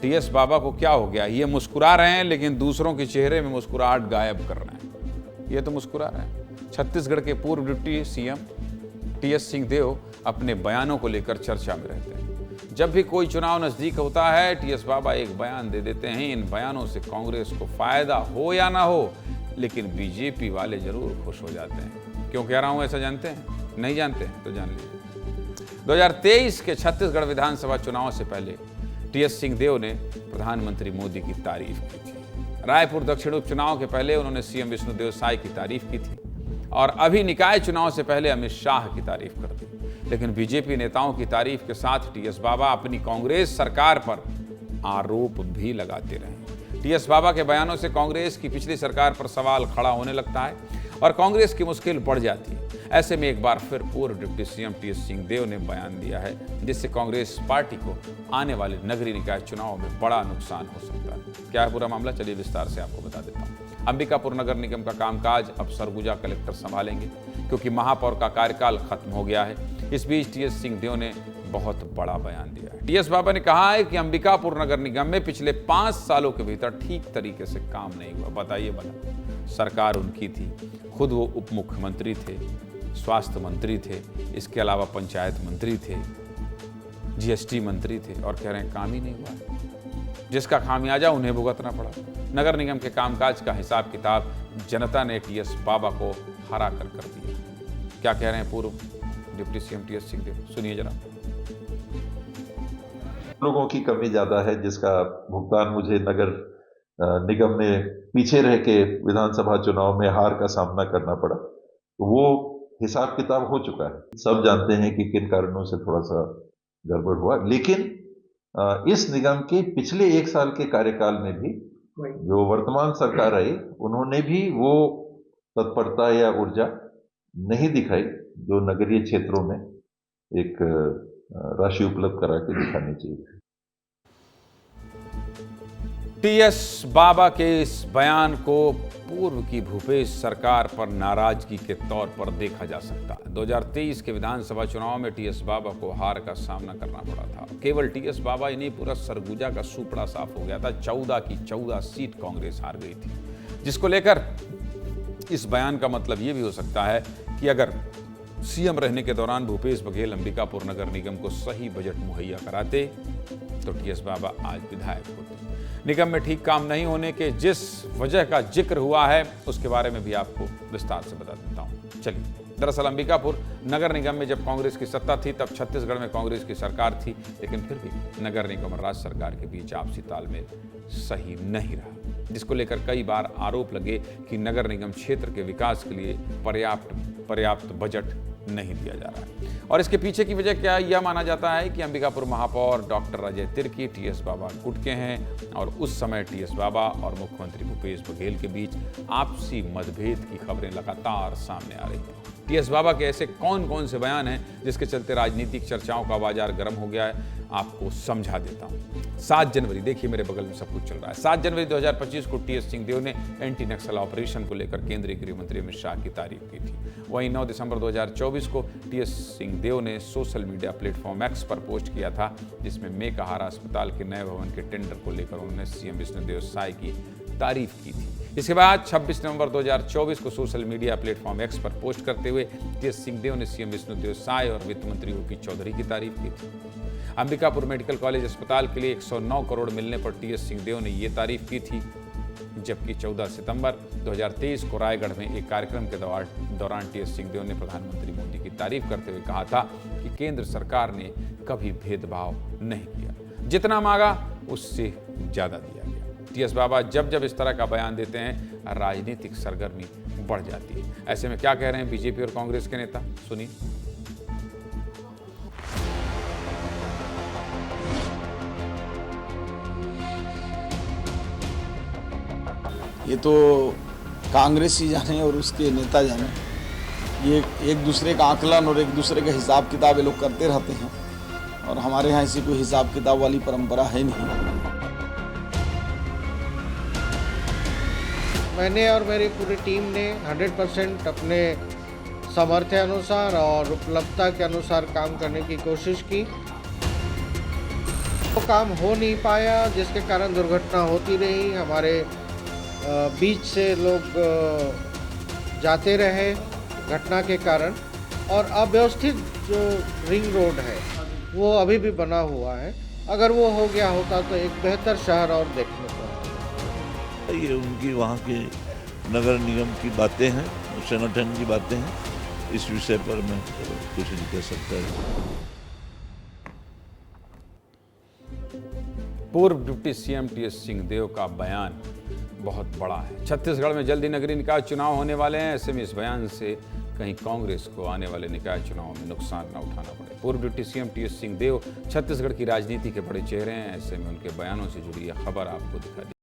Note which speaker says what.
Speaker 1: TS बाबा को क्या हो गया? ये मुस्कुरा रहे हैं लेकिन दूसरों के चेहरे में मुस्कुराहट गायब कर रहे हैं। ये तो मुस्कुरा रहे हैं। छत्तीसगढ़ के पूर्व डिप्टी सीएम टीएस सिंहदेव अपने बयानों को लेकर चर्चा में रहते हैं। जब भी कोई चुनाव नजदीक होता है, टीएस बाबा एक बयान दे देते हैं। इन बयानों से कांग्रेस को फायदा हो या ना हो, लेकिन बीजेपी वाले जरूर खुश हो जाते हैं। क्यों कह रहा हूं ऐसा जानते हैं? नहीं जानते हैं तो जान लीजिए। 2023 के छत्तीसगढ़ विधानसभा चुनाव से पहले टीएस सिंहदेव ने प्रधानमंत्री मोदी की तारीफ की थी। रायपुर दक्षिण उपचुनाव के पहले उन्होंने सीएम विष्णुदेव साय की तारीफ की थी और अभी निकाय चुनाव से पहले अमित शाह की तारीफ कर दी। लेकिन बीजेपी नेताओं की तारीफ के साथ टीएस बाबा अपनी कांग्रेस सरकार पर आरोप भी लगाते रहे। टीएस बाबा के बयानों से कांग्रेस की पिछली सरकार पर सवाल खड़ा होने लगता है और कांग्रेस की मुश्किल बढ़ जाती है। ऐसे में एक बार फिर पूर्व डिप्टी सीएम टीएस सिंहदेव ने बयान दिया है, जिससे कांग्रेस पार्टी को आने वाले नगरीय निकाय चुनाव में बड़ा नुकसान हो सकता है। क्या है पूरा मामला? चलिए विस्तार से आपको बता देता हूँ। अंबिकापुर नगर निगम का कामकाज अब सरगुजा कलेक्टर संभालेंगे, क्योंकि महापौर का कार्यकाल खत्म हो गया है। इस बीच टीएस सिंहदेव ने बहुत बड़ा बयान दिया है। टीएस बाबा ने कहा है कि अंबिकापुर नगर निगम में पिछले 5 सालों के भीतर ठीक तरीके से काम नहीं हुआ। बताइए भला, सरकार उनकी थी, खुद वो उप मुख्यमंत्री थे, स्वास्थ्य मंत्री थे, इसके अलावा पंचायत मंत्री थे, जीएसटी मंत्री थे, और कह रहे हैं काम ही नहीं हुआ। जिसका खामियाजा उन्हें भुगतना पड़ा। नगर निगम के कामकाज का हिसाब किताब जनता ने टीएस बाबा को हरा कर दिया। क्या कह रहे हैं पूर्व डिप्टी सीएम टीएस सिंहदेव? सुनिए जरा।
Speaker 2: लोगों की कमी ज्यादा है, जिसका भुगतान मुझे नगर निगम में पीछे रह के विधानसभा चुनाव में हार का सामना करना पड़ा। वो हिसाब किताब हो चुका है। सब जानते हैं कि किन कारणों से थोड़ा सा गड़बड़ हुआ, लेकिन इस निगम के पिछले 1 साल के कार्यकाल में भी जो वर्तमान सरकार आई, उन्होंने भी वो तत्परता या ऊर्जा नहीं दिखाई जो नगरीय क्षेत्रों में एक राशि उपलब्ध करा के दिखानी चाहिए।
Speaker 1: टीएस बाबा के इस बयान को पूर्व की भूपेश सरकार पर नाराजगी के तौर पर देखा जा सकता है। 2023 के विधानसभा चुनाव में टीएस बाबा को हार का सामना करना पड़ा था। केवल टीएस बाबा ही नहीं, पूरा सरगुजा का सुपड़ा साफ हो गया था। 14 की 14 सीट कांग्रेस हार गई थी, जिसको लेकर इस बयान का मतलब ये भी हो सकता है कि अगर सीएम रहने के दौरान भूपेश बघेल अंबिकापुर नगर निगम को सही बजट मुहैया कराते तो टीएस बाबा आज विधायक होते। निगम में ठीक काम नहीं होने के जिस वजह का जिक्र हुआ है, उसके बारे में भी आपको विस्तार से बता देता हूं। चलिए, दरअसल अंबिकापुर नगर निगम में जब कांग्रेस की सत्ता थी, तब छत्तीसगढ़ में कांग्रेस की सरकार थी, लेकिन फिर भी नगर निगम और राज्य सरकार के बीच आपसी तालमेल सही नहीं रहा, जिसको लेकर कई बार आरोप लगे कि नगर निगम क्षेत्र के विकास के लिए पर्याप्त बजट नहीं दिया जा रहा है। और इसके पीछे की वजह क्या है? यह माना जाता है कि अंबिकापुर महापौर डॉक्टर अजय तिर्की टीएस बाबा गुट के हैं और उस समय टीएस बाबा और मुख्यमंत्री भूपेश बघेल के बीच आपसी मतभेद की खबरें लगातार सामने आ रही थी। टीएस बाबा के ऐसे कौन कौन से बयान हैं जिसके चलते राजनीतिक चर्चाओं का बाजार गर्म हो गया है, आपको समझा देता हूं। 7 जनवरी, देखिए मेरे बगल में सब कुछ चल रहा है। 7 जनवरी 2025 को टीएस सिंहदेव ने एंटी नक्सल ऑपरेशन को लेकर केंद्रीय गृह मंत्री अमित शाह की तारीफ की थी। वहीं 9 दिसंबर 2024 को टीएस सिंहदेव ने सोशल मीडिया प्लेटफॉर्म एक्स पर पोस्ट किया था, जिसमें मेकाहारा अस्पताल के नए भवन के टेंडर को लेकर उन्होंने सीएम विष्णुदेव साय की तारीफ की थी। इसके बाद 26 नवंबर 2024 को सोशल मीडिया प्लेटफॉर्म एक्स पर पोस्ट करते हुए टीएस सिंहदेव ने सीएम विष्णुदेव साय और वित्त मंत्री ओपी चौधरी की तारीफ की थी। अंबिकापुर मेडिकल कॉलेज अस्पताल के लिए 109 करोड़ मिलने पर टीएस सिंहदेव ने ये तारीफ की थी, जबकि 14 सितंबर 2023 को रायगढ़ में एक कार्यक्रम के दौरान टीएस सिंहदेव ने प्रधानमंत्री मोदी की तारीफ करते हुए कहा था कि केंद्र सरकार ने कभी भेदभाव नहीं किया, जितना मांगा उससे ज्यादा दिया गया। टीएस बाबा जब इस तरह का बयान देते हैं, राजनीतिक सरगर्मी बढ़ जाती है। ऐसे में क्या कह रहे हैं बीजेपी और कांग्रेस के नेता, सुनिए।
Speaker 3: ये तो कांग्रेस ही जाने और उसके नेता जाने, ये एक दूसरे का आकलन और एक दूसरे का हिसाब किताब ये लोग करते रहते हैं, और हमारे यहाँ ऐसी कोई हिसाब किताब वाली परंपरा है नहीं।
Speaker 4: मैंने और मेरी पूरी टीम ने 100% अपने सामर्थ्य अनुसार और उपलब्धता के अनुसार काम करने की कोशिश की। वो काम हो नहीं पाया, जिसके कारण दुर्घटना होती रही। हमारे बीच से लोग जाते रहे घटना के कारण। और अव्यवस्थित जो रिंग रोड है वो अभी भी बना हुआ है। अगर वो हो गया होता तो एक बेहतर शहर और देखने को मिलता।
Speaker 5: ये उनकी वहाँ के नगर निगम की बातें हैं, संगठन की बातें हैं। इस विषय पर मैं कुछ नहीं कह सकता है।
Speaker 1: पूर्व डिप्टी सीएम टीएस सिंहदेव का बयान बहुत बड़ा है। छत्तीसगढ़ में जल्दी नगरीय निकाय चुनाव होने वाले हैं। ऐसे में इस बयान से कहीं कांग्रेस को आने वाले निकाय चुनाव में नुकसान न उठाना पड़े। पूर्व deputy CM TS Singhdeo Chhattisgarh की राजनीति के बड़े चेहरे हैं। ऐसे में उनके बयानों से जुड़ी यह खबर आपको दिखा दी।